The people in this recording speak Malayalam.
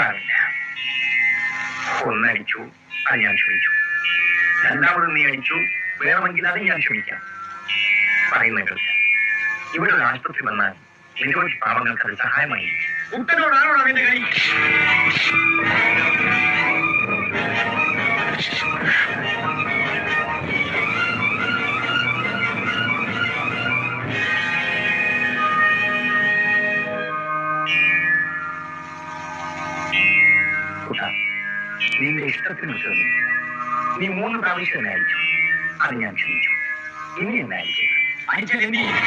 സാറില്ല. ഒന്നടിച്ചു, അത് ഞാൻ ക്ഷമിച്ചു. രണ്ടാമത് നീ അടിച്ചു, വേണമെങ്കിൽ അത് ഞാൻ ക്ഷമിക്കാം. പറയുന്ന കേൾക്ക. ഇവിടെ ഒരു ആശുപത്രി വന്നാൽ നിരവധി പാവങ്ങൾക്ക് അത് സഹായമായി. ഉത്തരവോടാണോ അവന്റെ കളി? നിന്റെ ഇഷ്ടത്തിന് ശ്രമിച്ചു. നീ 3 പ്രാവശ്യം എന്നെ അയച്ചു, അത് ഞാൻ ക്ഷമിച്ചു. ഇനി എന്നെ അയച്ചു. അയച്ചാൽ എന്ത് ചെയ്യും?